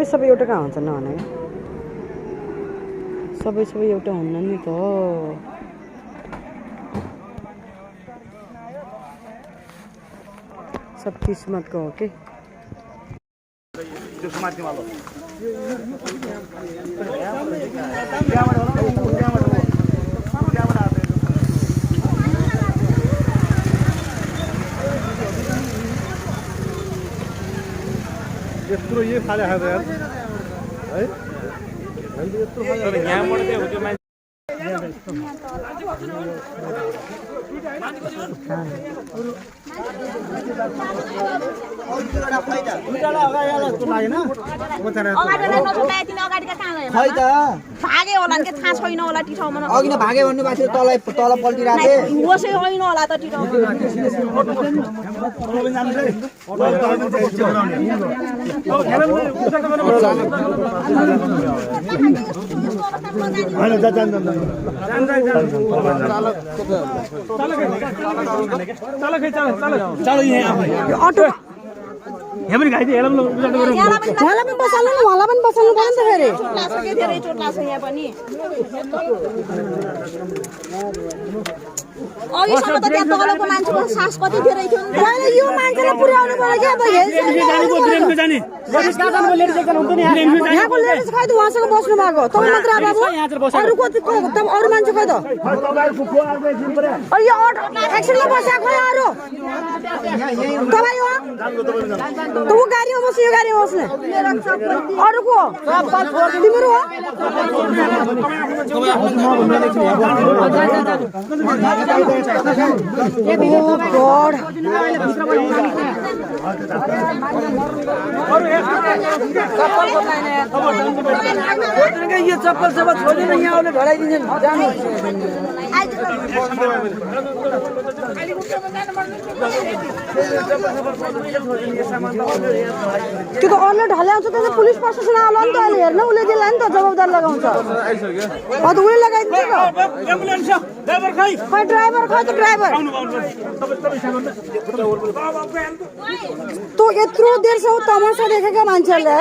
सबै एउटा कहाँ हुन्छ नभने सबै एउटा हुन्न नि त सब किस्मतको हो के यत्रो यही फाले खाँदा यार है तर यहाँबाट चाहिँ हो त्यो मान्छे भागे होला नि के थाहा छैन होला टिठाउमा अघि न भागे भन्नु भएको थियो तल पल्टिरहेको थिए होसै होइन होला त टिठाउमा यहाँ पनि खाइदिए हेला पनि बसाल्नु नि होला पनि बसाल्नु पर्यो नि त फेरि धेरै चोट लाग्छ यहाँ पनि अघिसम्म त त्यहाँ तलको मान्छेको सास कति धेरै थियो नि अहिले यो मान्छेलाई पुर्याउनु पर्यो के अब यहाँको लेडिज खै त उहाँसँग बस्नु भएको तपाईँ मात्र बाबु अरू मान्छे खै त यो एक्सिडेन्टमा बसेको खै अरू तपाईँ हो त ऊ गाडीमा बस्नु यो गाडीमा बस्ने अरूको तिम्रो हो यो चप्पल सब छोडेर यहाँ आउने ढलाइदिन्छ जानु त्यो त अर्ले ढल्याउँछ त्यो त पुलिस प्रशासन आउला नि त अहिले हेर्न उसले त्यसलाई नि त जवाबदार लगाउँछ त उसले लगाइदिन्छ खै ड्राइभर खै त ड्राइभर तँ यत्रो देरसम्म तमासा देखेका मान्छेहरूले